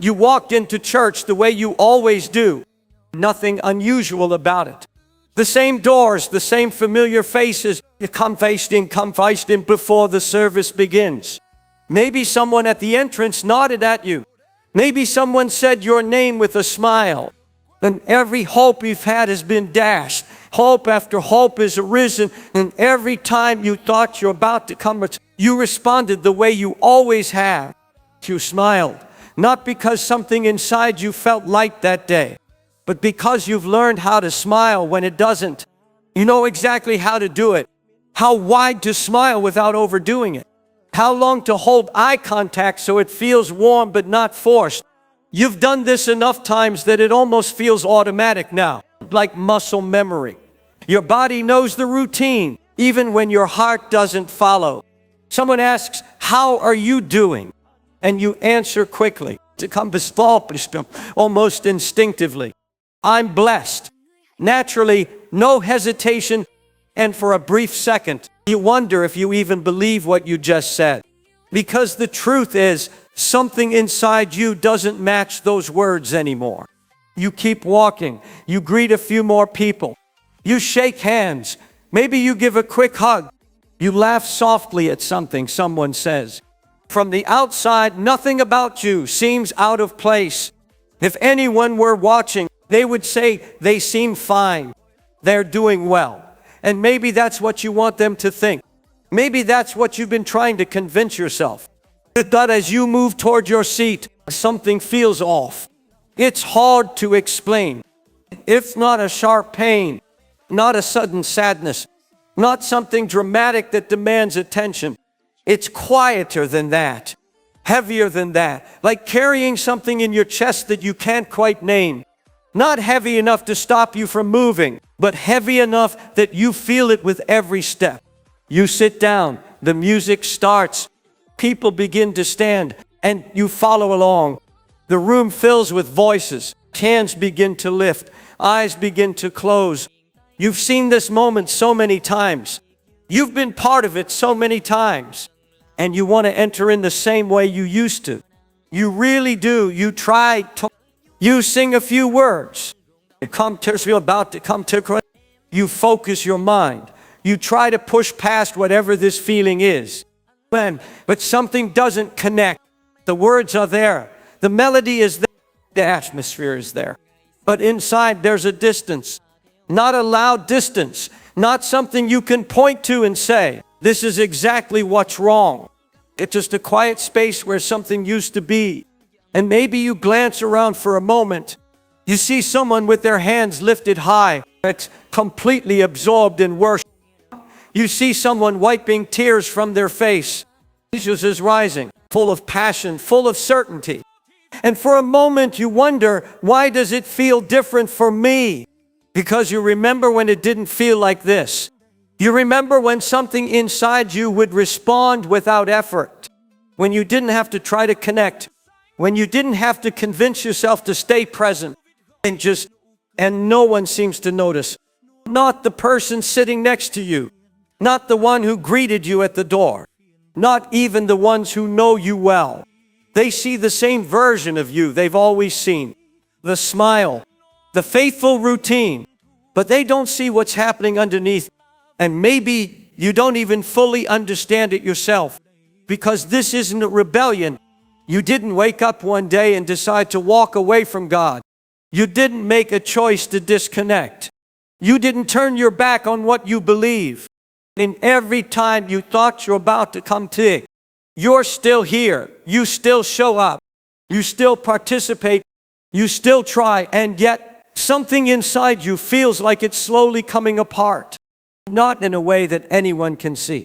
You walked into church the way you always do. Nothing unusual about it. The same doors, the same familiar faces. You come faced in before the service begins. Maybe someone at the entrance nodded at you. Maybe someone said your name with a smile. And every hope you've had has been dashed. Hope after hope has arisen. And every time you thought you're about to come, you responded the way you always have. You smiled. Not because something inside you felt light that day, but because you've learned how to smile when it doesn't. You know exactly how to do it. How wide to smile without overdoing it. How long to hold eye contact so it feels warm but not forced. You've done this enough times that it almost feels automatic now, like muscle memory. Your body knows the routine, even when your heart doesn't follow. Someone asks, "How are you doing?" And you answer quickly, almost instinctively, "I'm blessed." Naturally, no hesitation, and for a brief second, you wonder if you even believe what you just said. Because the truth is, something inside you doesn't match those words anymore. You keep walking. You greet a few more people. You shake hands. Maybe you give a quick hug. You laugh softly at something someone says. From the outside, nothing about you seems out of place. If anyone were watching, they would say they seem fine. They're doing well. And maybe that's what you want them to think. Maybe that's what you've been trying to convince yourself. But as you move toward your seat, something feels off. It's hard to explain. It's not a sharp pain, not a sudden sadness, not something dramatic that demands attention. It's quieter than that, heavier than that, like carrying something in your chest that you can't quite name. Not heavy enough to stop you from moving, but heavy enough that you feel it with every step. You sit down, the music starts, people begin to stand, and you follow along. The room fills with voices, hands begin to lift, eyes begin to close. You've seen this moment so many times. You've been part of it so many times. And you want to enter in the same way you used to. You really do. You try to. You sing a few words. You focus your mind. You try to push past whatever this feeling is. But something doesn't connect. The words are there. The melody is there. The atmosphere is there. But inside there's a distance. Not a loud distance. Not something you can point to and say, "This is exactly what's wrong." It's just a quiet space where something used to be. And maybe you glance around for a moment. You see someone with their hands lifted high. It's completely absorbed in worship. You see someone wiping tears from their face. Jesus is rising, full of passion, full of certainty. And for a moment you wonder, why does it feel different for me? Because you remember when it didn't feel like this. You remember when something inside you would respond without effort. When you didn't have to try to connect. When you didn't have to convince yourself to stay present. And no one seems to notice. Not the person sitting next to you. Not the one who greeted you at the door. Not even the ones who know you well. They see the same version of you they've always seen. The smile. The faithful routine. But they don't see what's happening underneath. And maybe you don't even fully understand it yourself. Because this isn't a rebellion. You didn't wake up one day and decide to walk away from God. You didn't make a choice to disconnect. You didn't turn your back on what you believe. And every time you thought you're about to come to, you're still here. You still show up. You still participate. You still try. And yet something inside you feels like it's slowly coming apart. Not in a way that anyone can see.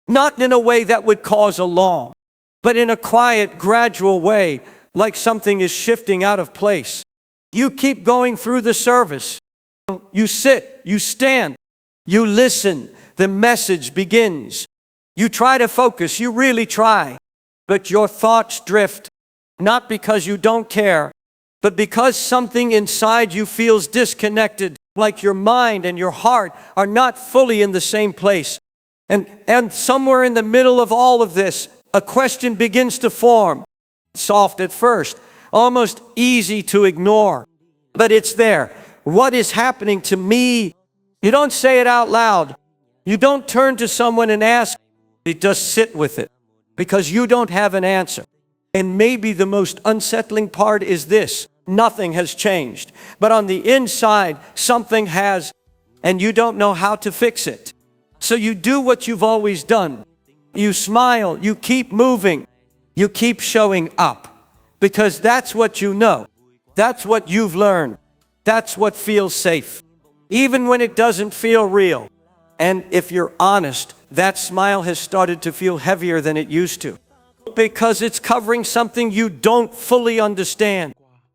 Not in a way that would cause alarm. But in a quiet, gradual way, like something is shifting out of place. You keep going through the service. You sit, you stand, you listen. The message begins. You try to focus, you really try. But your thoughts drift. Not because you don't care, but because something inside you feels disconnected. Like your mind and your heart are not fully in the same place. And somewhere in the middle of all of this, a question begins to form. Soft at first. almost easy to ignore. But it's there. What is happening to me? You don't say it out loud. You don't turn to someone and ask. You just sit with it because you don't have an answer. And maybe the most unsettling part is this. Nothing has changed. But on the inside, something has, and you don't know how to fix it. So you do what you've always done. You smile, you keep moving, you keep showing up. Because that's what you know. That's what you've learned. That's what feels safe. Even when it doesn't feel real. And if you're honest, that smile has started to feel heavier than it used to. Because it's covering something you don't fully understand.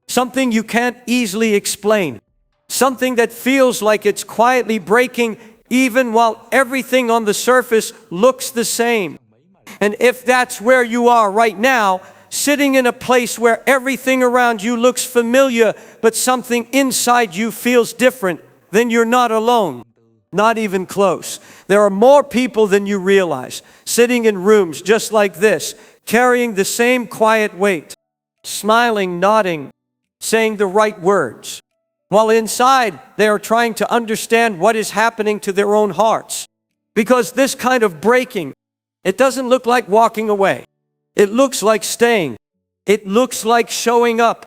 Something you can't easily explain. Something that feels like it's quietly breaking even while everything on the surface looks the same. And if that's where you are right now, sitting in a place where everything around you looks familiar, but something inside you feels different, then you're not alone. Not even close. There are more people than you realize, sitting in rooms just like this, carrying the same quiet weight, smiling, nodding, saying the right words, while inside they are trying to understand what is happening to their own hearts. Because this kind of breaking, it doesn't look like walking away. It looks like staying. It looks like showing up.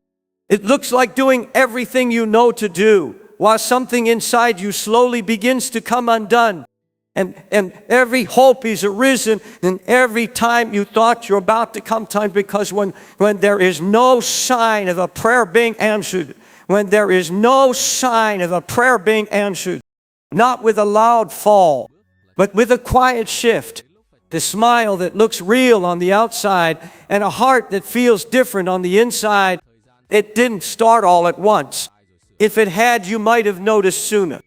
It looks like doing everything you know to do, while something inside you slowly begins to come undone. And every hope is arisen, and every time you thought you're about to come time, because when there is no sign of a prayer being answered, when there is no sign of a prayer being answered, not with a loud fall, but with a quiet shift, the smile that looks real on the outside, and a heart that feels different on the inside, it didn't start all at once. If it had, you might have noticed sooner.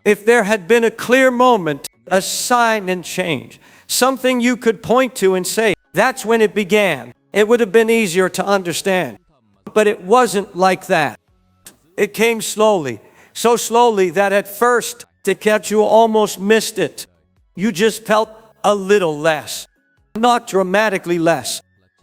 If there had been a clear moment, a sign and change, something you could point to and say, that's when it began, it would have been easier to understand. But it wasn't like that. It came slowly, so slowly that at first, to catch you almost missed it. You just felt a little less, not dramatically less,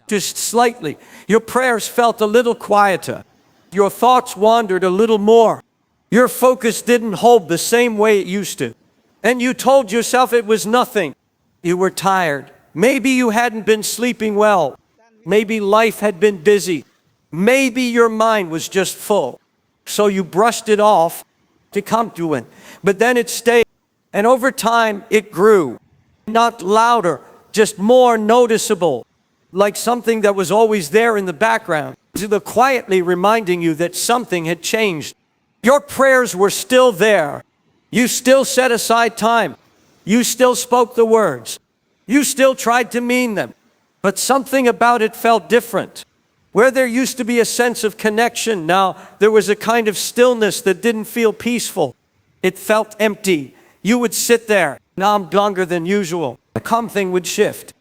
just slightly. Your prayers felt a little quieter. Your thoughts wandered a little more. Your focus didn't hold the same way it used to. And you told yourself it was nothing. You were tired. Maybe you hadn't been sleeping well. Maybe life had been busy. Maybe your mind was just full. So you brushed it off to come to it. But then it stayed. And over time, it grew. Not louder, just more noticeable. Like something that was always there in the background, quietly reminding you that something had changed. Your prayers were still there. You still set aside time. You still spoke the words. You still tried to mean them. But something about it felt different. Where there used to be a sense of connection, now there was a kind of stillness that didn't feel peaceful. It felt empty. You would sit there, now longer than usual. Something would shift.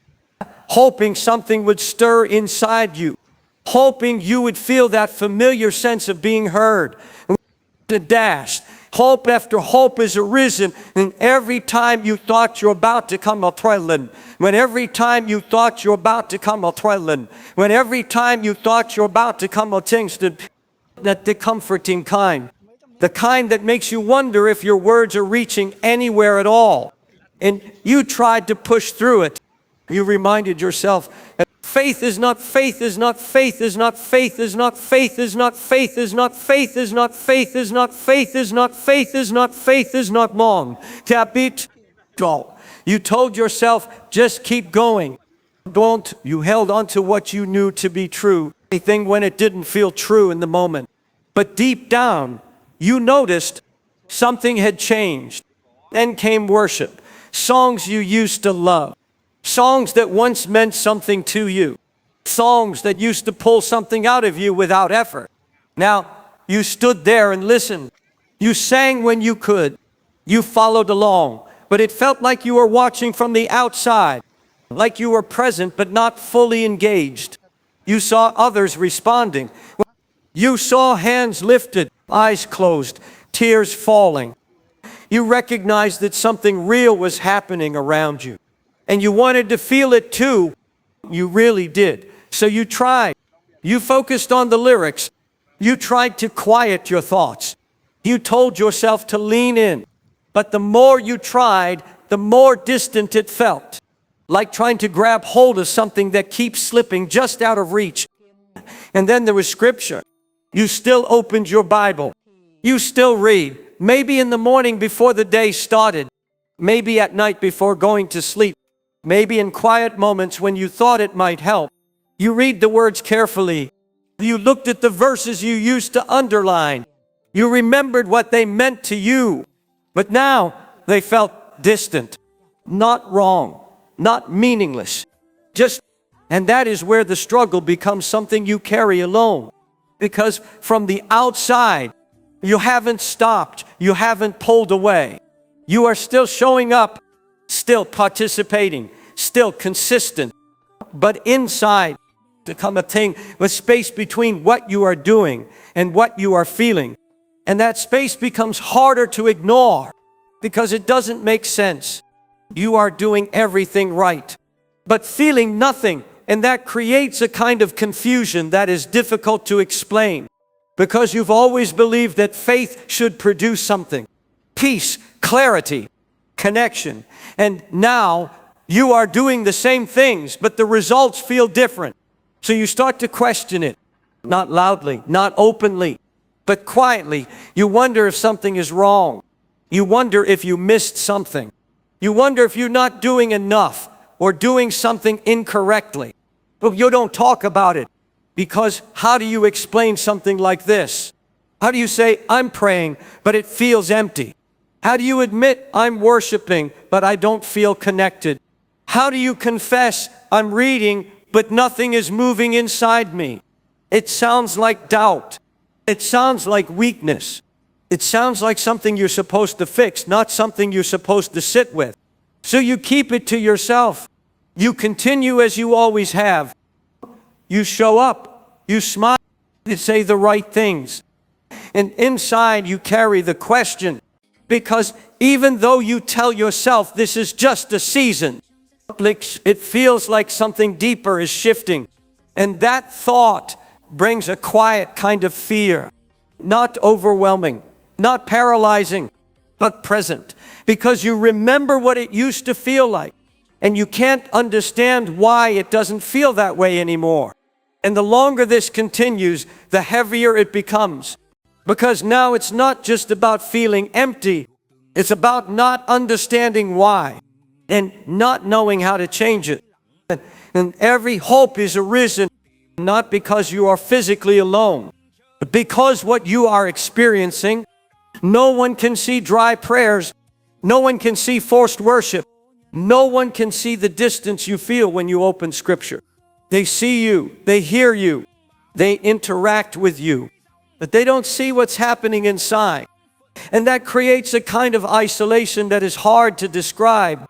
Hoping something would stir inside you. Hoping you would feel that familiar sense of being heard. Dashed. Hope after hope is arisen, and every time you thought you're about to come a thrilling, when every time you thought you're about to come a thrilling, when every time you thought you're about to come a tingsted, that the comforting kind, the kind that makes you wonder if your words are reaching anywhere at all, and you tried to push through it. You reminded yourself, faith is not, faith is not, faith is not, faith is not, faith is not, faith is not, faith is not, faith is not, faith is not, faith is not, faith is not long. Tap it. You told yourself, just keep going. Don't. You held on to what you knew to be true, anything when it didn't feel true in the moment. But deep down, you noticed something had changed. Then came worship, songs you used to love. Songs that once meant something to you. Songs that used to pull something out of you without effort. Now, you stood there and listened. You sang when you could. You followed along. But it felt like you were watching from the outside. Like you were present but not fully engaged. You saw others responding. You saw hands lifted, eyes closed, tears falling. You recognized that something real was happening around you. And you wanted to feel it too. You really did. So you tried. You focused on the lyrics. You tried to quiet your thoughts. You told yourself to lean in. But the more you tried, the more distant it felt. Like trying to grab hold of something that keeps slipping just out of reach. And then there was scripture. You still opened your Bible. You still read. Maybe in the morning before the day started. Maybe at night before going to sleep. Maybe in quiet moments when you thought it might help. You read the words carefully. You looked at the verses you used to underline. You remembered what they meant to you. But now they felt distant, not wrong, not meaningless. And that is where the struggle becomes something you carry alone. Because from the outside, you haven't stopped, you haven't pulled away. You are still showing up, still participating, still consistent. But inside, to come a thing with space between what you are doing and what you are feeling. And that space becomes harder to ignore because it doesn't make sense. You are doing everything right, but feeling nothing. And that creates a kind of confusion that is difficult to explain because you've always believed that faith should produce something. Peace, clarity, connection. And now you are doing the same things, but the results feel different. So you start to question it, not loudly, not openly, but quietly. You wonder if something is wrong. You wonder if you missed something. You wonder if you're not doing enough or doing something incorrectly. But you don't talk about it because how do you explain something like this? How do you say, I'm praying, but it feels empty? How do you admit I'm worshiping, but I don't feel connected? How do you confess I'm reading, but nothing is moving inside me? It sounds like doubt. It sounds like weakness. It sounds like something you're supposed to fix, not something you're supposed to sit with. So you keep it to yourself. You continue as you always have. You show up. You smile. You say the right things. And inside you carry the question. Because even though you tell yourself this is just a season, it feels like something deeper is shifting. And that thought brings a quiet kind of fear. Not overwhelming, not paralyzing, but present. Because you remember what it used to feel like. And you can't understand why it doesn't feel that way anymore. And the longer this continues, the heavier it becomes. Because now it's not just about feeling empty. It's about not understanding why. And not knowing how to change it. And every hope is arisen, not because you are physically alone, but because what you are experiencing, no one can see dry prayers. No one can see forced worship. No one can see the distance you feel when you open Scripture. They see you, they hear you, they interact with you, but they don't see what's happening inside. And that creates a kind of isolation that is hard to describe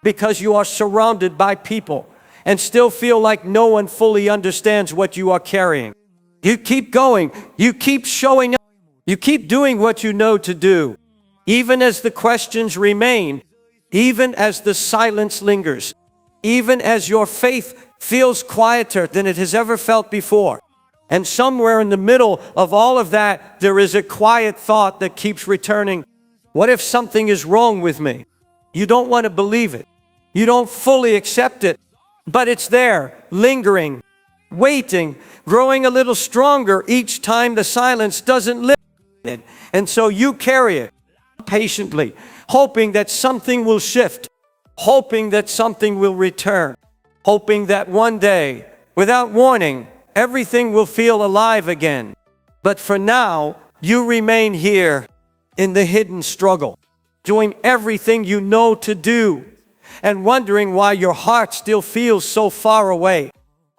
because you are surrounded by people and still feel like no one fully understands what you are carrying. You keep going, you keep showing up, you keep doing what you know to do, even as the questions remain, even as the silence lingers, even as your faith feels quieter than it has ever felt before. And somewhere in the middle of all of that, there is a quiet thought that keeps returning. What if something is wrong with me? You don't want to believe it. You don't fully accept it, but it's there, lingering, waiting, growing a little stronger each time the silence doesn't lift it. And so you carry it patiently, hoping that something will shift, hoping that something will return, hoping that one day, without warning, everything will feel alive again. But for now, you remain here in the hidden struggle, doing everything you know to do, and wondering why your heart still feels so far away.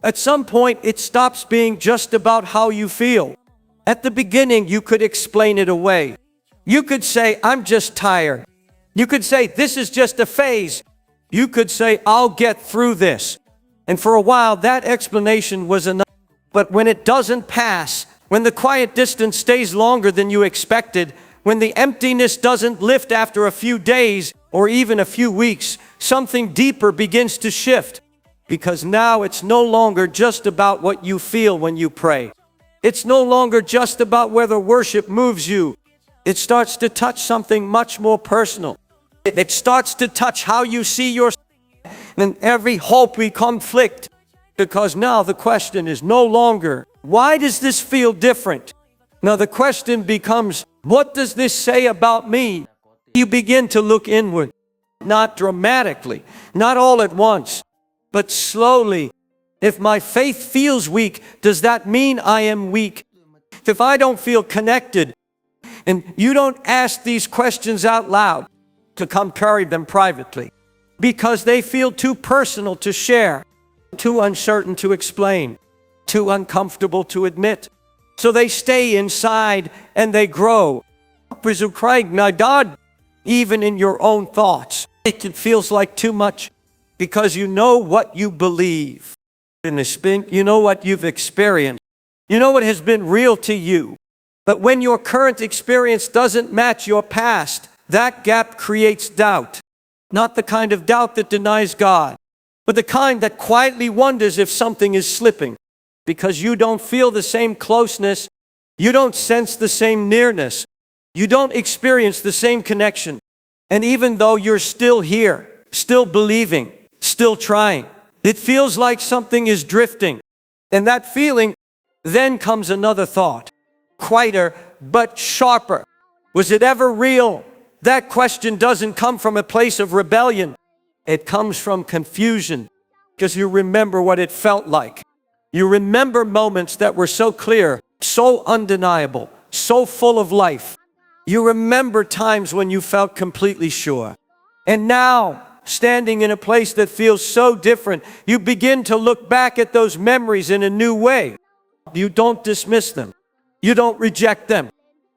At some point, it stops being just about how you feel. At the beginning, you could explain it away. You could say, I'm just tired. You could say, this is just a phase. You could say, I'll get through this. And for a while, that explanation was enough. But when it doesn't pass, when the quiet distance stays longer than you expected, when the emptiness doesn't lift after a few days or even a few weeks, something deeper begins to shift. Because now it's no longer just about what you feel when you pray. It's no longer just about whether worship moves you. It starts to touch something much more personal. It starts to touch how you see yourself. And every hope we conflict. Because now the question is no longer, why does this feel different? Now the question becomes, what does this say about me? You begin to look inward. Not dramatically, not all at once, but slowly. If my faith feels weak, does that mean I am weak? If I don't feel connected, and you don't ask these questions out loud, to come carry them privately, because they feel too personal to share, too uncertain to explain, too uncomfortable to admit. So they stay inside and they grow. Even in your own thoughts, it feels like too much because you know what you believe. You know what you've experienced. You know what has been real to you. But when your current experience doesn't match your past, that gap creates doubt. Not the kind of doubt that denies God, but the kind that quietly wonders if something is slipping. Because you don't feel the same closeness, you don't sense the same nearness, you don't experience the same connection. And even though you're still here, still believing, still trying, it feels like something is drifting. And that feeling, then comes another thought, quieter but sharper. Was it ever real? That question doesn't come from a place of rebellion. It comes from confusion, because you remember what it felt like. You remember moments that were so clear, so undeniable, so full of life. You remember times when you felt completely sure. And now, standing in a place that feels so different, you begin to look back at those memories in a new way. You don't dismiss them. You don't reject them.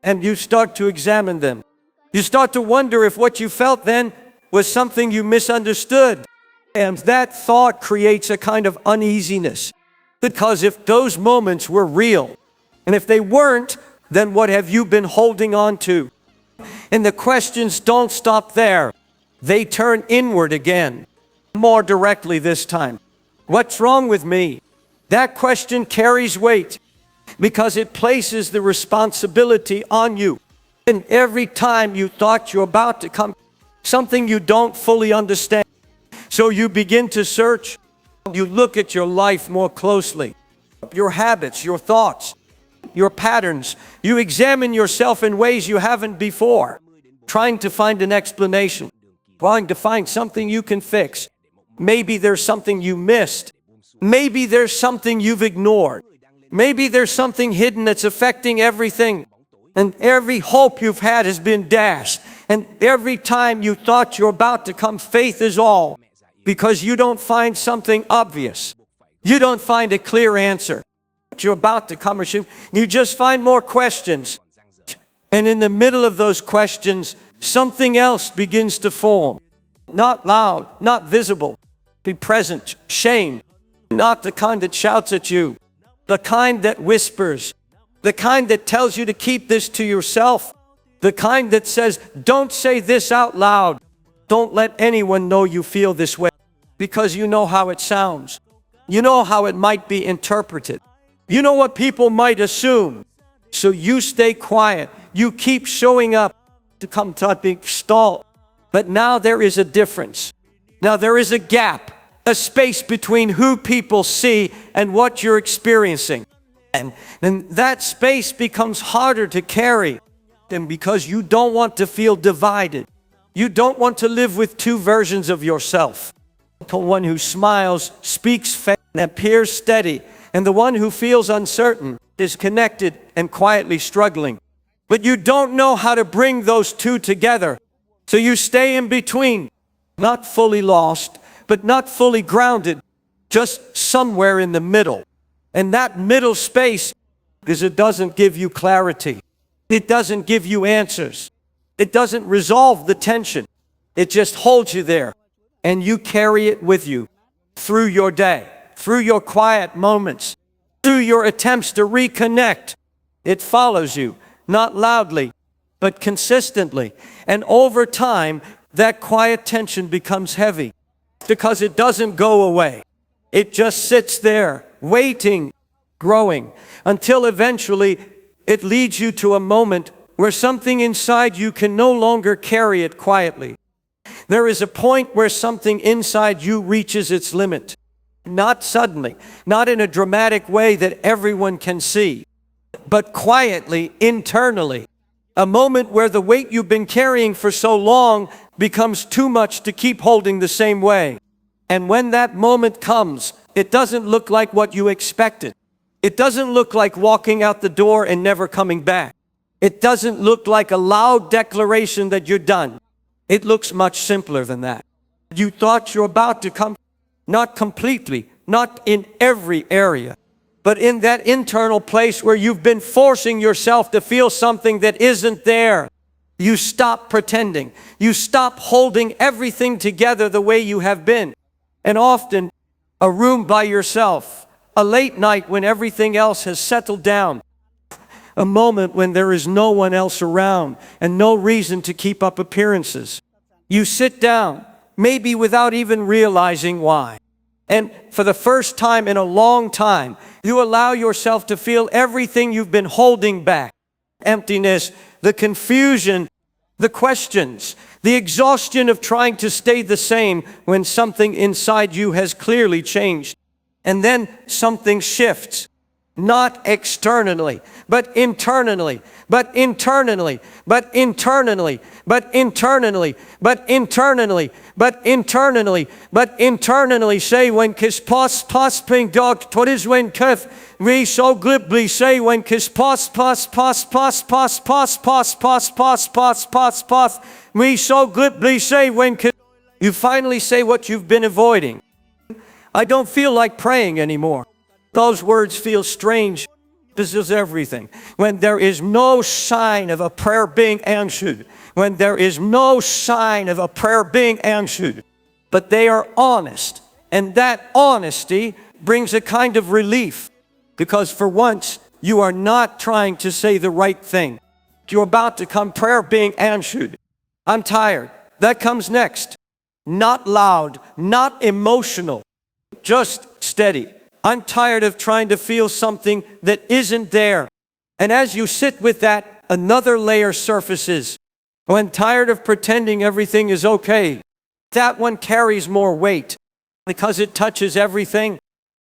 And you start to examine them. You start to wonder if what you felt then was something you misunderstood. And that thought creates a kind of uneasiness. Because if those moments were real, and if they weren't, then what have you been holding on to? And the questions don't stop there. They turn inward again, more directly this time. What's wrong with me? That question carries weight because it places the responsibility on you. And every time you thought you're about to come, something you don't fully understand. So you begin to search. You look at your life more closely, your habits, your thoughts, your patterns. You examine yourself in ways you haven't before, trying to find an explanation, trying to find something you can fix. Maybe there's something you missed. Maybe there's something you've ignored. Maybe there's something hidden that's affecting everything. And every hope you've had has been dashed. And every time you thought you're about to come, faith is all. Because you don't find something obvious. You don't find a clear answer. You're about to come, or you just find more questions. And in the middle of those questions, something else begins to form. Not loud, not visible. Be present, shame. Not the kind that shouts at you. The kind that whispers. The kind that tells you to keep this to yourself. The kind that says, don't say this out loud. Don't let anyone know you feel this way. Because you know how it sounds. You know how it might be interpreted. You know what people might assume. So you stay quiet. You keep showing up to come to being stalled. But now there is a difference. Now there is a gap, a space between who people see and what you're experiencing. And that space becomes harder to carry than because you don't want to feel divided. You don't want to live with two versions of yourself. The one who smiles, speaks faith, and appears steady, and the one who feels uncertain, is connected and quietly struggling. But you don't know how to bring those two together. So you stay in between, not fully lost, but not fully grounded, just somewhere in the middle. And that middle space, because it doesn't give you clarity. It doesn't give you answers. It doesn't resolve the tension. It just holds you there. And you carry it with you through your day, through your quiet moments, through your attempts to reconnect. It follows you, not loudly, but consistently. And over time, that quiet tension becomes heavy because it doesn't go away. It just sits there, waiting, growing, until eventually it leads you to a moment where something inside you can no longer carry it quietly. There is a point where something inside you reaches its limit. Not suddenly, not in a dramatic way that everyone can see, but quietly, internally. A moment where the weight you've been carrying for so long becomes too much to keep holding the same way. And when that moment comes, it doesn't look like what you expected. It doesn't look like walking out the door and never coming back. It doesn't look like a loud declaration that you're done. It looks much simpler than that. You thought you're about to come, not completely, not in every area, but in that internal place where you've been forcing yourself to feel something that isn't there. You stop pretending. You stop holding everything together the way you have been. And often, a room by yourself, a late night when everything else has settled down, a moment when there is no one else around and no reason to keep up appearances. You sit down, maybe without even realizing why. And for the first time in a long time, you allow yourself to feel everything you've been holding back. Emptiness, the confusion, the questions, the exhaustion of trying to stay the same when something inside you has clearly changed. And then something shifts. Not externally, but internally, but internally, but internally, but internally, but internally, but internally, but internally. Say when kiss pos ping dog, what is when kef we so glibly say when kiss pos we so glibly say when kiss. You finally say what you've been avoiding. I don't feel like praying anymore. Those words feel strange. This is everything. When there is no sign of a prayer being answered, when there is no sign of a prayer being answered, but they are honest, and that honesty brings a kind of relief, because for once you are not trying to say the right thing. You're about to come prayer being answered. I'm tired. That comes next. Not loud, not emotional, just steady. I'm tired of trying to feel something that isn't there. And as you sit with that, another layer surfaces. When tired of pretending everything is okay, that one carries more weight because it touches everything.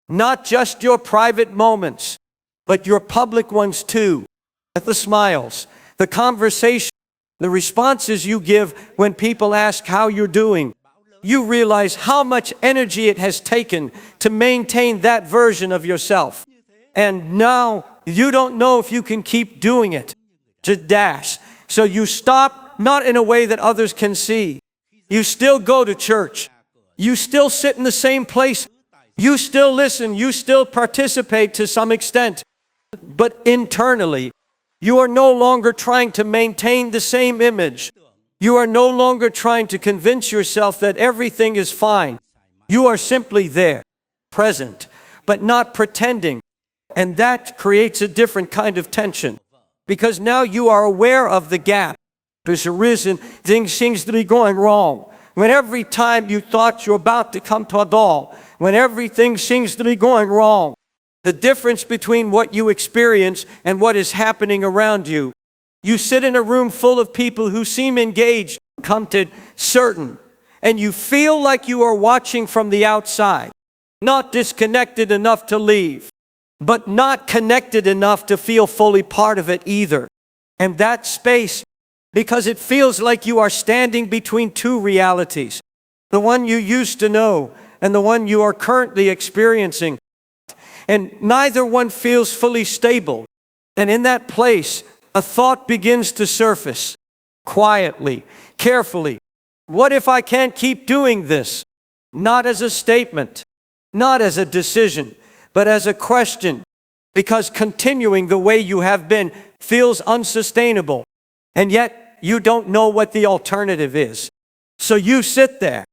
Not just your private moments, but your public ones too. The smiles, the conversation, the responses you give when people ask how you're doing. You realize how much energy it has taken to maintain that version of yourself. And now you don't know if you can keep doing it. Just dash. So you stop, not in a way that others can see. You still go to church. You still sit in the same place. You still listen. You still participate to some extent. But internally, you are no longer trying to maintain the same image. You are no longer trying to convince yourself that everything is fine. You are simply there, present, but not pretending. And that creates a different kind of tension, because now you are aware of the gap. There's arisen, things seems to be going wrong. When every time you thought you're about to come to a doll, when everything seems to be going wrong, the difference between what you experience and what is happening around you. You sit in a room full of people who seem engaged, committed, certain, and you feel like you are watching from the outside, not disconnected enough to leave, but not connected enough to feel fully part of it either. And that space, because it feels like you are standing between two realities, the one you used to know and the one you are currently experiencing, and neither one feels fully stable. And in that place, a thought begins to surface, quietly, carefully. What if I can't keep doing this? Not as a statement, not as a decision, but as a question. Because continuing the way you have been feels unsustainable. And yet, you don't know what the alternative is. So you sit there,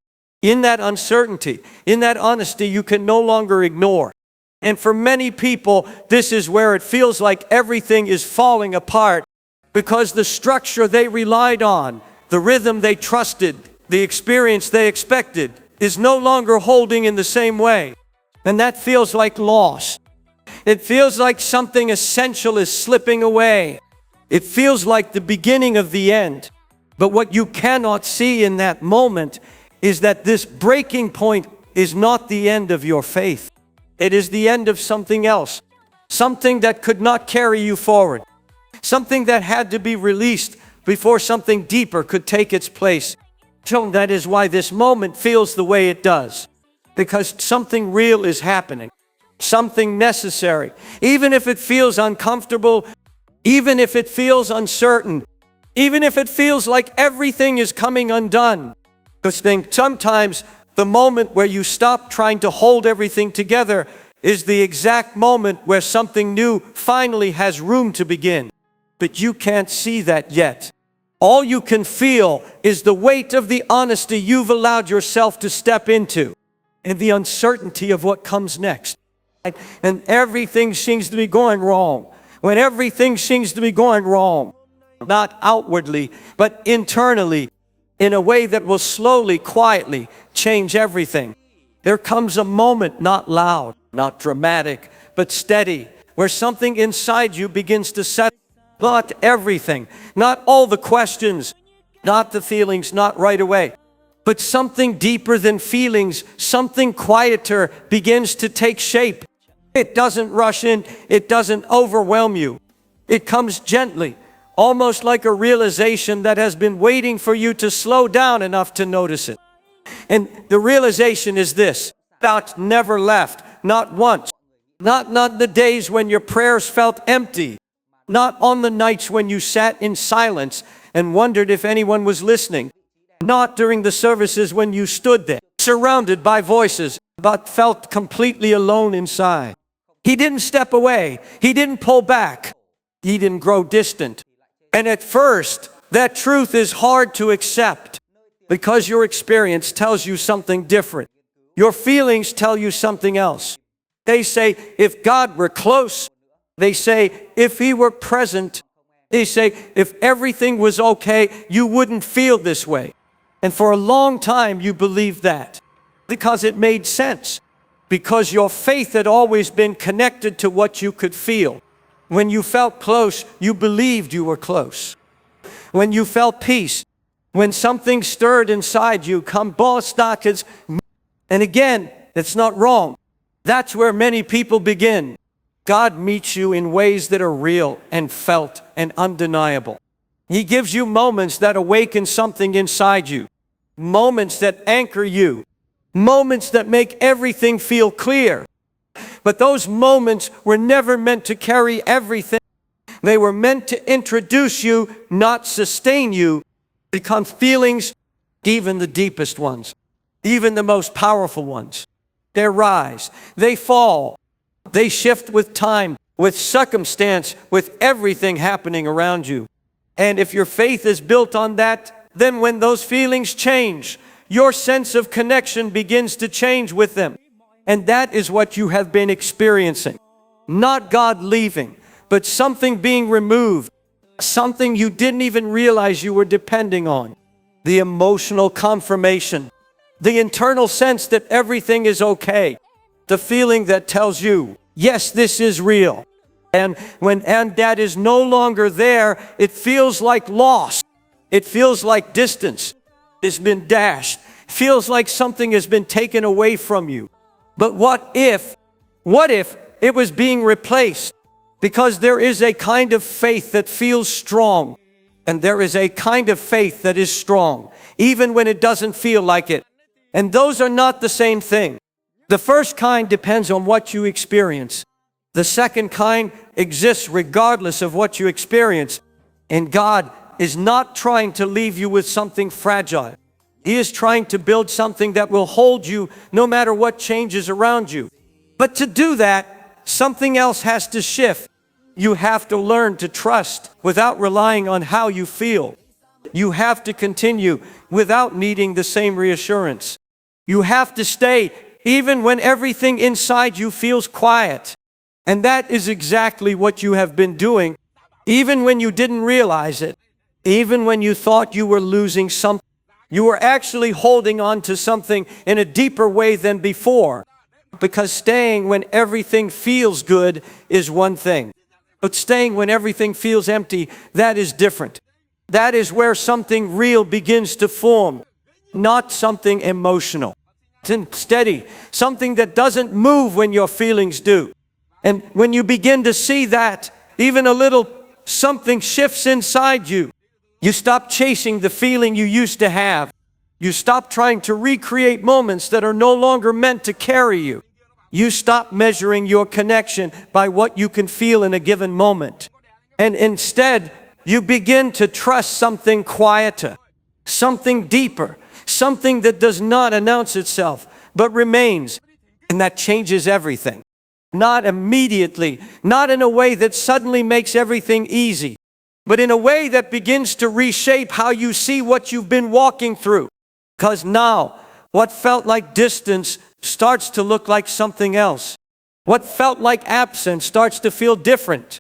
in that uncertainty, in that honesty you can no longer ignore. And for many people, this is where it feels like everything is falling apart, because the structure they relied on, the rhythm they trusted, the experience they expected, is no longer holding in the same way. And that feels like loss. It feels like something essential is slipping away. It feels like the beginning of the end. But what you cannot see in that moment is that this breaking point is not the end of your faith. It is the end of something else. Something that could not carry you forward. Something that had to be released before something deeper could take its place. So that is why this moment feels the way it does. Because something real is happening. Something necessary. Even if it feels uncomfortable, even if it feels uncertain, even if it feels like everything is coming undone. Because sometimes the moment where you stop trying to hold everything together is the exact moment where something new finally has room to begin. But you can't see that yet. All you can feel is the weight of the honesty you've allowed yourself to step into and the uncertainty of what comes next. And everything seems to be going wrong. When everything seems to be going wrong, not outwardly, but internally, in a way that will slowly, quietly change everything. There comes a moment, not loud, not dramatic, but steady, where something inside you begins to settle. Not everything, not all the questions, not the feelings, not right away, but something deeper than feelings, something quieter begins to take shape. It doesn't rush in, it doesn't overwhelm you. It comes gently, almost like a realization that has been waiting for you to slow down enough to notice it. And the realization is this: doubt never left, not once. Not the days when your prayers felt empty. Not on the nights when you sat in silence and wondered if anyone was listening. Not during the services when you stood there, surrounded by voices, but felt completely alone inside. He didn't step away. He didn't pull back. He didn't grow distant. And at first, that truth is hard to accept because your experience tells you something different. Your feelings tell you something else. They say, if God were close. They say, if He were present. They say, if everything was okay, you wouldn't feel this way. And for a long time, you believed that because it made sense. Because your faith had always been connected to what you could feel. When you felt close, you believed you were close. When you felt peace, when something stirred inside you, and again, that's not wrong. That's where many people begin. God meets you in ways that are real and felt and undeniable. He gives you moments that awaken something inside you. Moments that anchor you. Moments that make everything feel clear. But those moments were never meant to carry everything. They were meant to introduce you, not sustain you. Become feelings, even the deepest ones, even the most powerful ones. They rise, they fall. They shift with time, with circumstance, with everything happening around you. And if your faith is built on that, then when those feelings change, your sense of connection begins to change with them. And that is what you have been experiencing. Not God leaving, but something being removed. Something you didn't even realize you were depending on. The emotional confirmation. The internal sense that everything is okay. The feeling that tells you, yes, this is real. And when that is no longer there, it feels like loss. It feels like distance. It's been dashed. It feels like something has been taken away from you. But what if it was being replaced? Because there is a kind of faith that feels strong. And there is a kind of faith that is strong, even when it doesn't feel like it. And those are not the same thing. The first kind depends on what you experience. The second kind exists regardless of what you experience. And God is not trying to leave you with something fragile. He is trying to build something that will hold you no matter what changes around you. But to do that, something else has to shift. You have to learn to trust without relying on how you feel. You have to continue without needing the same reassurance. You have to stay even when everything inside you feels quiet. And that is exactly what you have been doing, even when you didn't realize it, even when you thought you were losing something. You were actually holding on to something in a deeper way than before. Because staying when everything feels good is one thing. But staying when everything feels empty, that is different. That is where something real begins to form, not something emotional. It's steady, something that doesn't move when your feelings do. And when you begin to see that, even a little something shifts inside you. You stop chasing the feeling you used to have. You stop trying to recreate moments that are no longer meant to carry you. You stop measuring your connection by what you can feel in a given moment. And instead, you begin to trust something quieter, something deeper, something that does not announce itself, but remains. And that changes everything. Not immediately, not in a way that suddenly makes everything easy, but in a way that begins to reshape how you see what you've been walking through. Because now, what felt like distance starts to look like something else. What felt like absence starts to feel different.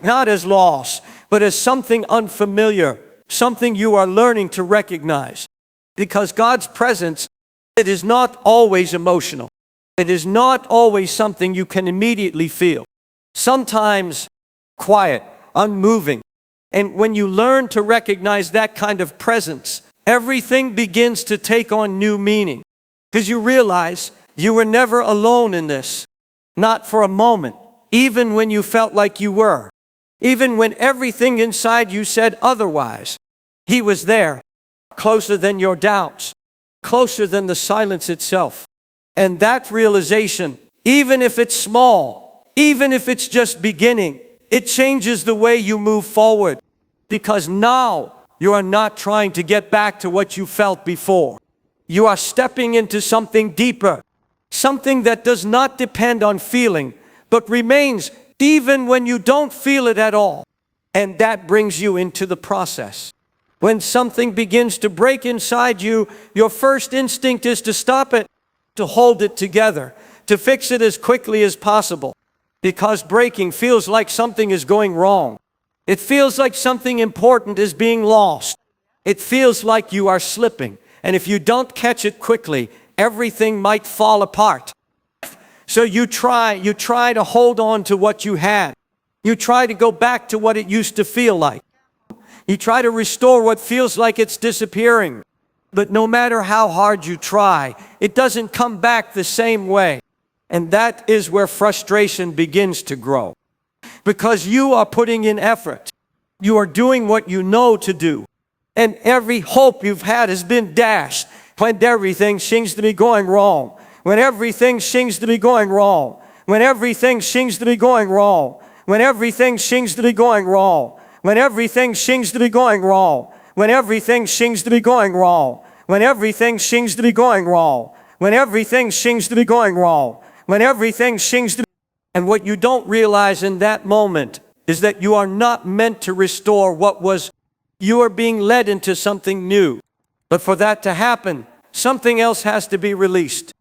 Not as loss, but as something unfamiliar, something you are learning to recognize. Because God's presence, it is not always emotional. It is not always something you can immediately feel. Sometimes quiet, unmoving. And when you learn to recognize that kind of presence, everything begins to take on new meaning. Because you realize you were never alone in this. Not for a moment. Even when you felt like you were. Even when everything inside you said otherwise. He was there. Closer than your doubts. Closer than the silence itself. And that realization, even if it's small, even if it's just beginning, it changes the way you move forward. Because now you are not trying to get back to what you felt before. You are stepping into something deeper, something that does not depend on feeling, but remains even when you don't feel it at all. And that brings you into the process. When something begins to break inside you, your first instinct is to stop it, to hold it together, to fix it as quickly as possible. Because breaking feels like something is going wrong. It feels like something important is being lost. It feels like you are slipping. And if you don't catch it quickly, everything might fall apart. So you try to hold on to what you had. You try to go back to what it used to feel like. You try to restore what feels like it's disappearing. But no matter how hard you try, it doesn't come back the same way. And that is where frustration begins to grow. Because you are putting in effort. You are doing what you know to do. And every hope you've had has been dashed when everything seems to be going wrong. When everything seems to be going wrong. When everything seems to be going wrong. When everything seems to be going wrong. When everything seems to be going wrong. When everything seems to be going wrong. When everything seems to be going wrong. When everything seems to be going wrong. When everything seems to be... And what you don't realize in that moment is that you are not meant to restore what was. You are being led into something new. But for that to happen, something else has to be released.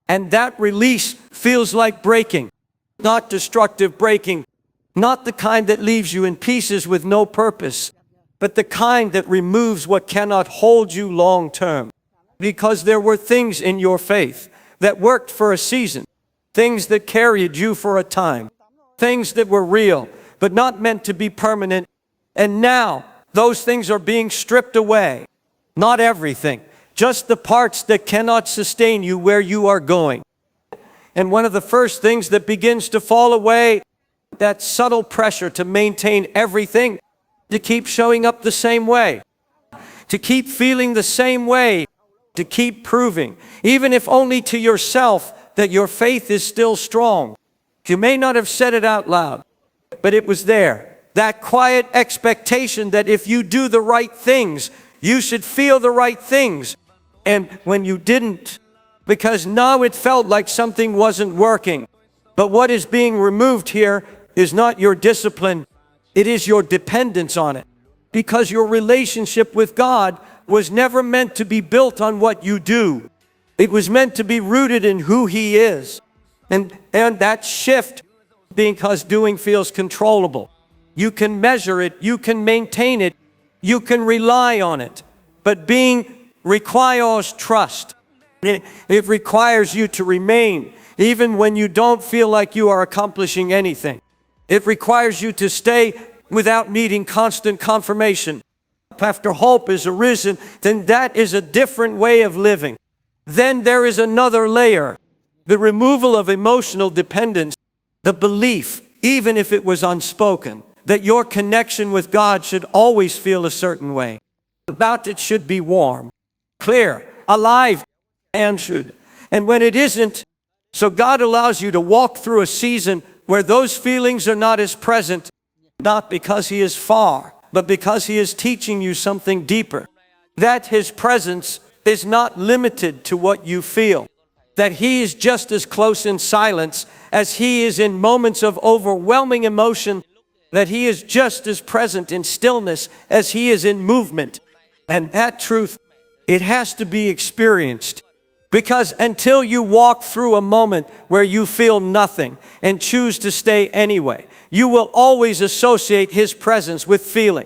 And that release feels like breaking. Not destructive breaking. Not the kind that leaves you in pieces with no purpose. But the kind that removes what cannot hold you long term. Because there were things in your faith that worked for a season. Things that carried you for a time. Things that were real, but not meant to be permanent. And now, those things are being stripped away. Not everything. Just the parts that cannot sustain you where you are going. And one of the first things that begins to fall away, that subtle pressure to maintain everything, to keep showing up the same way, to keep feeling the same way, to keep proving, even if only to yourself, that your faith is still strong. You may not have said it out loud, but it was there. That quiet expectation that if you do the right things, you should feel the right things. And when you didn't, because now it felt like something wasn't working. But what is being removed here is not your discipline, it is your dependence on it. Because your relationship with God was never meant to be built on what you do. It was meant to be rooted in who He is. And that shift, because doing feels controllable. You can measure it, you can maintain it, you can rely on it. But being requires trust. It requires you to remain even when you don't feel like you are accomplishing anything. It requires you to stay without needing constant confirmation. After hope is arisen, then that is a different way of living. Then there is another layer, the removal of emotional dependence, the belief, even if it was unspoken, that your connection with God should always feel a certain way. About it should be warm, clear, alive, answered. And when it isn't, so God allows you to walk through a season where those feelings are not as present, not because He is far, but because He is teaching you something deeper. That His presence is not limited to what you feel. That He is just as close in silence as He is in moments of overwhelming emotion. That He is just as present in stillness as He is in movement. And that truth, it has to be experienced. Because until you walk through a moment where you feel nothing and choose to stay anyway, you will always associate His presence with feeling.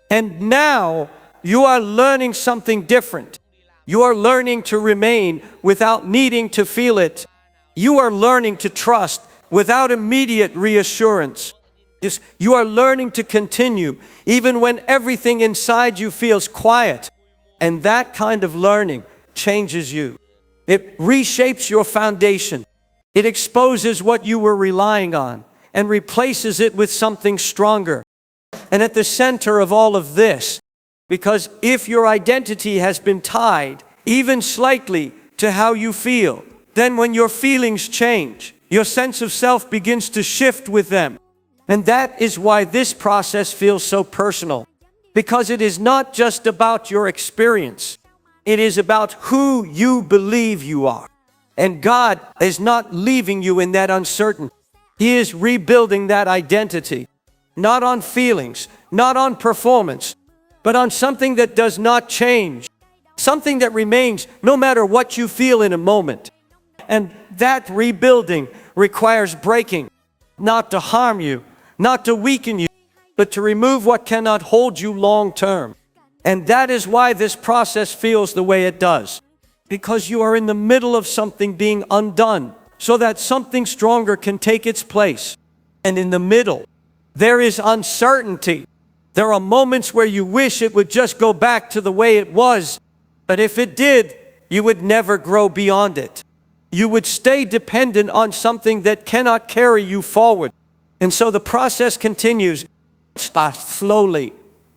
And now you are learning something different. You are learning to remain without needing to feel it. You are learning to trust without immediate reassurance. You are learning to continue even when everything inside you feels quiet. And that kind of learning changes you. It reshapes your foundation. It exposes what you were relying on and replaces it with something stronger. And at the center of all of this, because if your identity has been tied, even slightly, to how you feel, then when your feelings change, your sense of self begins to shift with them. And that is why this process feels so personal. Because it is not just about your experience. It is about who you believe you are. And God is not leaving you in that uncertainty. He is rebuilding that identity. Not on feelings, not on performance, but on something that does not change. Something that remains no matter what you feel in a moment. And that rebuilding requires breaking, not to harm you, not to weaken you, but to remove what cannot hold you long term. And that is why this process feels the way it does. Because you are in the middle of something being undone, so that something stronger can take its place. And in the middle, there is uncertainty. There are moments where you wish it would just go back to the way it was. But if it did, you would never grow beyond it. You would stay dependent on something that cannot carry you forward. And so the process continues slowly,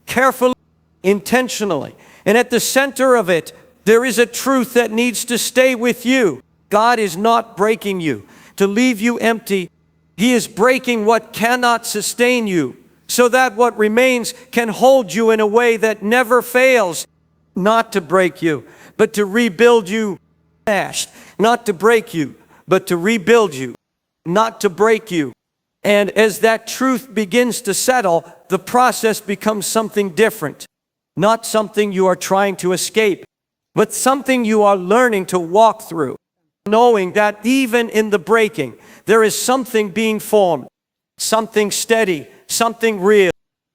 carefully, intentionally. And at the center of it, there is a truth that needs to stay with you. God is not breaking you to leave you empty. He is breaking what cannot sustain you, so that what remains can hold you in a way that never fails. Not to break you, but to rebuild you. Not to break you, but to rebuild you. Not to break you. And as that truth begins to settle, the process becomes something different. Not something you are trying to escape, but something you are learning to walk through. Knowing that even in the breaking, there is something being formed. Something steady, something real.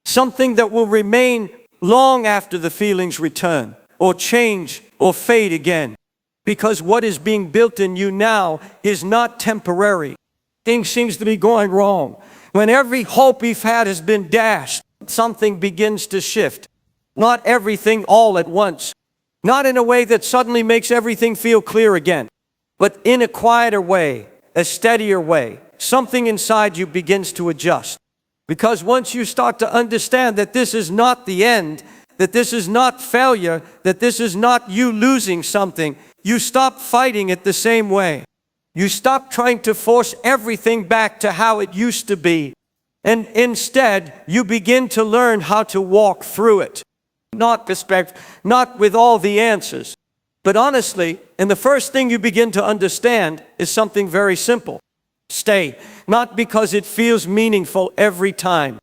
Something that will remain long after the feelings return, or change, or fade again. Because what is being built in you now is not temporary. Things seems to be going wrong. When every hope we've had has been dashed, something begins to shift. Not everything all at once. Not in a way that suddenly makes everything feel clear again. But in a quieter way, a steadier way, something inside you begins to adjust. Because once you start to understand that this is not the end, that this is not failure, that this is not you losing something, you stop fighting it the same way. You stop trying to force everything back to how it used to be. And instead, you begin to learn how to walk through it. Not with all the answers. But honestly, and the first thing you begin to understand is something very simple. Stay. Not because it feels meaningful every time.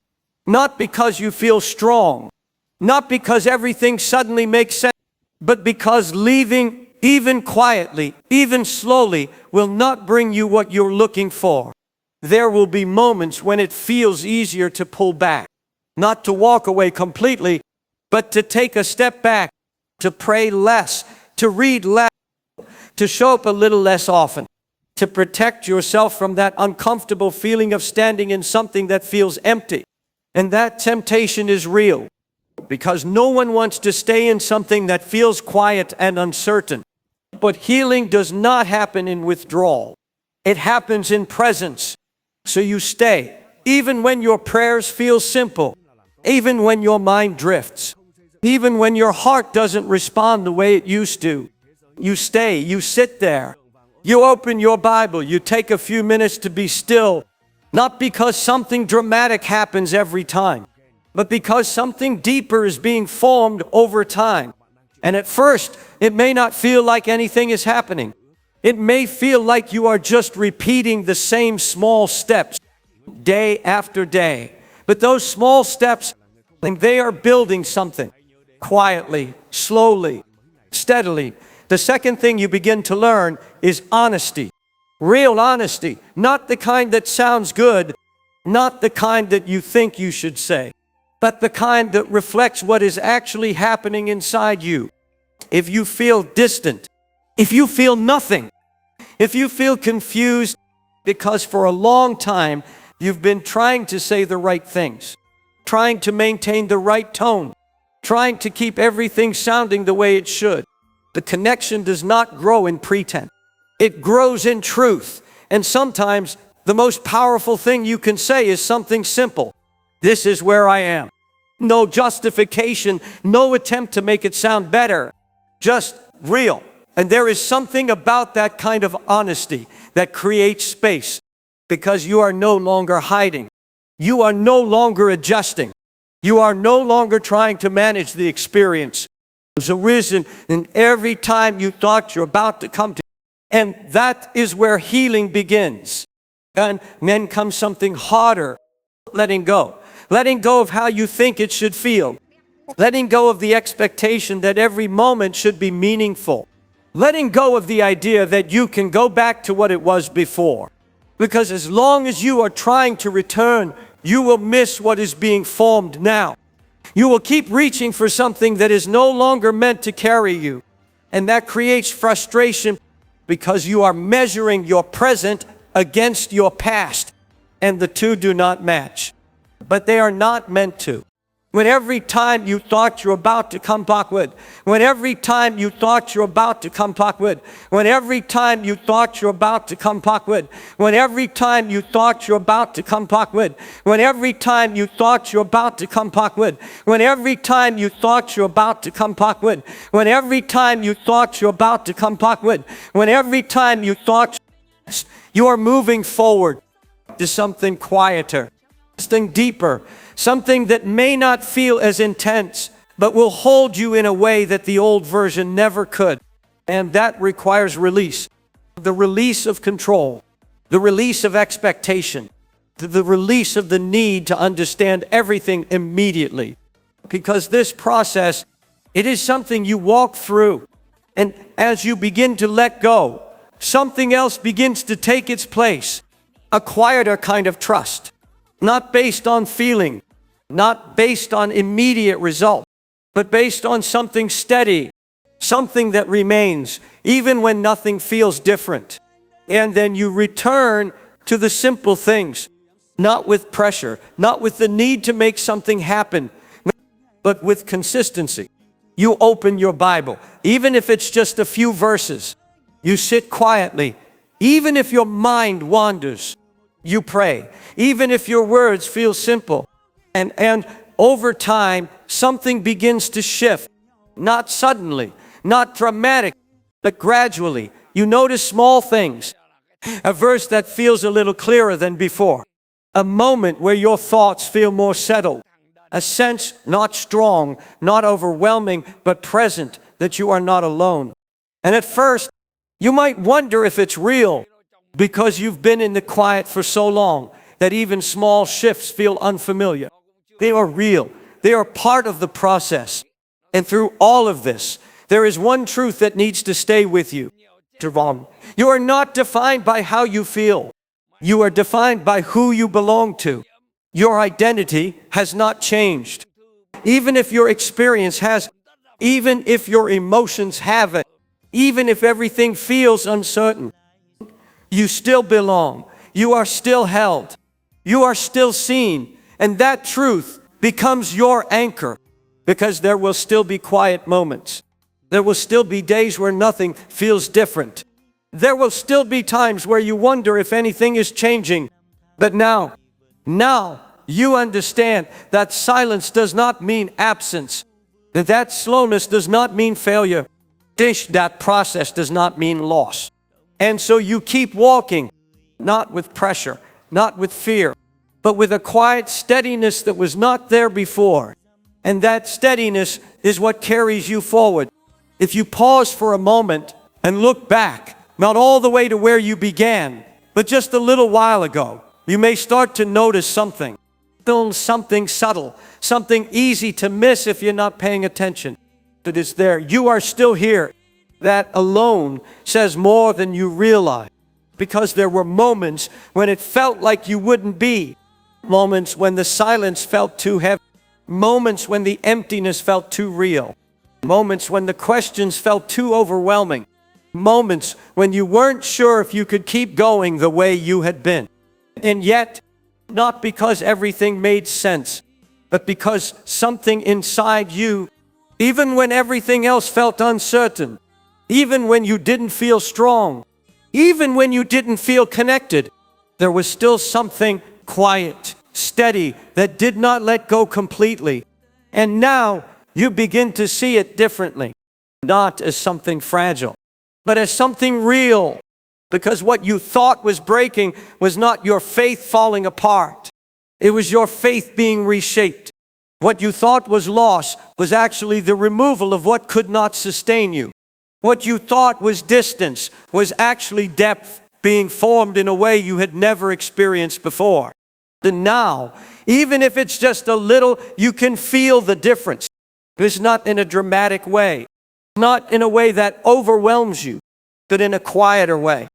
Not because you feel strong. Not because everything suddenly makes sense. But because leaving, even quietly, even slowly, will not bring you what you're looking for. There will be moments when it feels easier to pull back. Not to walk away completely, but to take a step back, to pray less, to read less, to show up a little less often. to protect yourself from that uncomfortable feeling of standing in something that feels empty. And that temptation is real, because no one wants to stay in something that feels quiet and uncertain. But healing does not happen in withdrawal. It happens in presence. So you stay, even when your prayers feel simple, even when your mind drifts, even when your heart doesn't respond the way it used to. You stay, you sit there, you open your Bible, you take a few minutes to be still, not because something dramatic happens every time, but because something deeper is being formed over time. And at first, it may not feel like anything is happening. It may feel like you are just repeating the same small steps day after day. But those small steps, they are building something quietly, slowly, steadily. The second thing you begin to learn is honesty. Real honesty, not the kind that sounds good, not the kind that you think you should say, but the kind that reflects what is actually happening inside you. If you feel distant, if you feel nothing, if you feel confused because for a long time you've been trying to say the right things, trying to maintain the right tone, trying to keep everything sounding the way it should, the connection does not grow in pretense. It grows in truth. And sometimes the most powerful thing you can say is something simple. This is where I am. No justification, no attempt to make it sound better. Just real. And there is something about that kind of honesty that creates space, because you are no longer hiding. You are no longer adjusting. You are no longer trying to manage the experience. There's arisen, and every time you thought you're about to come to, and that is where healing begins. And then comes something harder, letting go. Letting go of how you think it should feel. Letting go of the expectation that every moment should be meaningful. Letting go of the idea that you can go back to what it was before. Because as long as you are trying to return, you will miss what is being formed now. You will keep reaching for something that is no longer meant to carry you. And that creates frustration, because you are measuring your present against your past, and the two do not match. But they are not meant to. When every time you thought you're about to come backward, when every time you thought you're about to come backward, when every time you thought you're about to come backward, when every time you thought you're about to come backward, when every time you thought you're about to come backward, when every time you thought you're about to come backward, when every time you thought you're about to come backward, when every time you thought you are moving forward to something quieter, something deeper, something that may not feel as intense, but will hold you in a way that the old version never could. And that requires release. The release of control, the release of expectation, the release of the need to understand everything immediately. Because this process, it is something you walk through. And as you begin to let go, something else begins to take its place. A quieter kind of trust. Not based on feeling, not based on immediate result, but based on something steady, something that remains, even when nothing feels different. And then you return to the simple things, not with pressure, not with the need to make something happen, but with consistency. You open your Bible, even if it's just a few verses. You sit quietly, even if your mind wanders. You pray, even if your words feel simple. And over time, something begins to shift. Not suddenly, not dramatic, but gradually. You notice small things. A verse that feels a little clearer than before. A moment where your thoughts feel more settled. A sense not strong, not overwhelming, but present, that you are not alone. And at first, you might wonder if it's real, because you've been in the quiet for so long that even small shifts feel unfamiliar. They are real. They are part of the process. And through all of this, there is one truth that needs to stay with you. You are not defined by how you feel. You are defined by who you belong to. Your identity has not changed. Even if your experience has, even if your emotions haven't, even if everything feels uncertain. You still belong. You are still held. You are still seen. And that truth becomes your anchor, because there will still be quiet moments. There will still be days where nothing feels different. There will still be times where you wonder if anything is changing. But now you understand that silence does not mean absence. That slowness does not mean failure. That process does not mean loss. And so you keep walking, not with pressure, not with fear, but with a quiet steadiness that was not there before. And that steadiness is what carries you forward. If you pause for a moment and look back, not all the way to where you began, but just a little while ago, you may start to notice something subtle, something easy to miss if you're not paying attention. That is there. You are still here. That alone says more than you realize, because there were moments when it felt like you wouldn't be. Moments when the silence felt too heavy. Moments when the emptiness felt too real. Moments when the questions felt too overwhelming. Moments when you weren't sure if you could keep going the way you had been. And yet, not because everything made sense, but because something inside you, even when everything else felt uncertain, even when you didn't feel strong, even when you didn't feel connected, there was still something quiet, steady, that did not let go completely. And now you begin to see it differently, not as something fragile, but as something real. Because what you thought was breaking was not your faith falling apart. It was your faith being reshaped. What you thought was loss was actually the removal of what could not sustain you. What you thought was distance was actually depth being formed in a way you had never experienced before. And now, even if it's just a little, you can feel the difference. It's not in a dramatic way, not in a way that overwhelms you, but in a quieter way,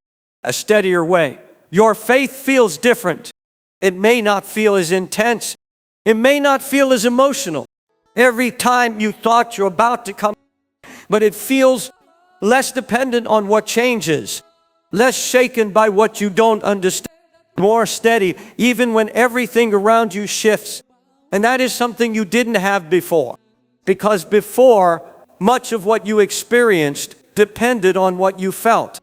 a steadier way. Your faith feels different. It may not feel as intense. It may not feel as emotional every time you thought you're about to come, but it feels less dependent on what changes, less shaken by what you don't understand, more steady even when everything around you shifts. And that is something you didn't have before, because before, much of what you experienced depended on what you felt.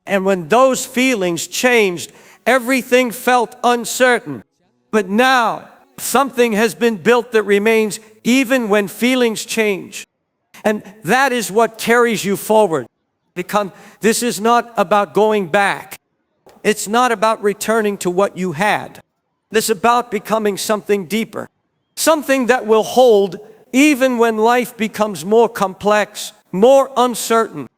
And when those feelings changed, everything felt uncertain. But now, something has been built that remains even when feelings change. And that is what carries you forward. This is not about going back. It's not about returning to what you had. This is about becoming something deeper. Something that will hold even when life becomes more complex, more uncertain.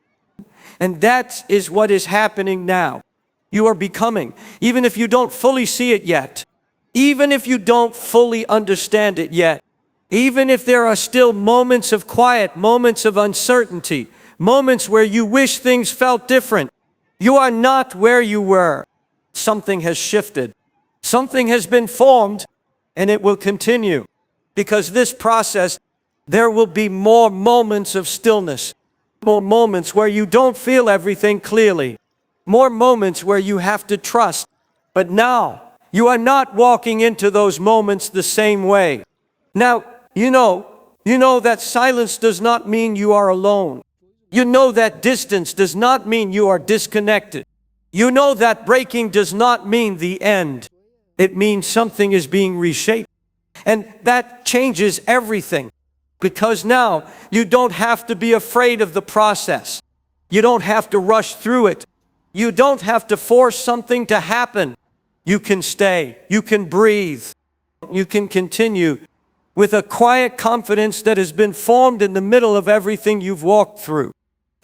And that is what is happening now. You are becoming, even if you don't fully see it yet, even if you don't fully understand it yet, even if there are still moments of quiet, moments of uncertainty, moments where you wish things felt different, you are not where you were. Something has shifted. Something has been formed, and it will continue. Because this process, there will be more moments of stillness, more moments where you don't feel everything clearly, more moments where you have to trust. But now, you are not walking into those moments the same way. Now, you know that silence does not mean you are alone. You know that distance does not mean you are disconnected. You know that breaking does not mean the end. It means something is being reshaped. And that changes everything. Because now, you don't have to be afraid of the process. You don't have to rush through it. You don't have to force something to happen. You can stay. You can breathe. You can continue with a quiet confidence that has been formed in the middle of everything you've walked through.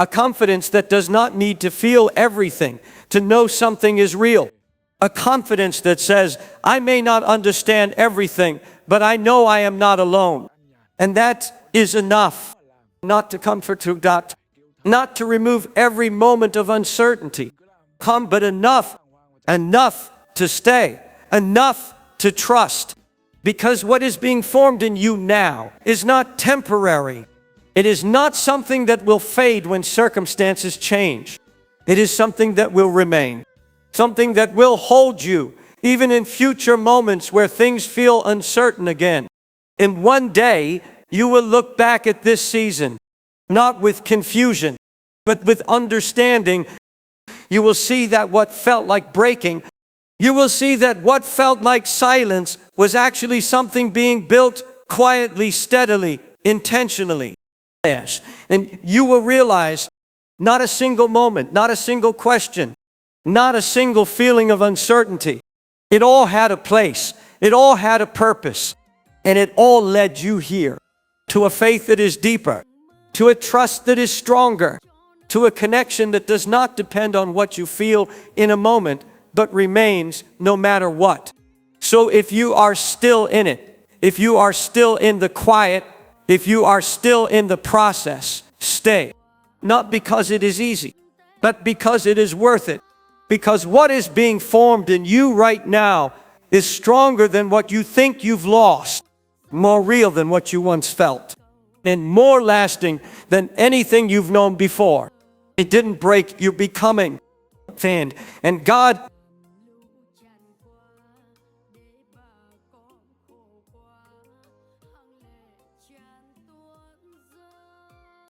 A confidence that does not need to feel everything to know something is real. A confidence that says, I may not understand everything, but I know I am not alone. And that is enough. Not to comfort you, not to remove every moment of uncertainty. But enough to stay, enough to trust. Because what is being formed in you now is not temporary. It is not something that will fade when circumstances change. It is something that will remain. something that will hold you, even in future moments where things feel uncertain again. And one day, you will look back at this season, not with confusion, but with understanding. You will see that what felt like breaking, you will see that what felt like silence was actually something being built quietly, steadily, intentionally. Yes. And you will realize not a single moment, not a single question, not a single feeling of uncertainty. It all had a place. It all had a purpose. And it all led you here to a faith that is deeper, to a trust that is stronger, to a connection that does not depend on what you feel in a moment, but remains no matter what. So if you are still in it, if you are still in the quiet, if you are still in the process, stay. Not because it is easy, but because it is worth it. Because what is being formed in you right now is stronger than what you think you've lost, more real than what you once felt, and more lasting than anything you've known before. It didn't break, you're becoming. And God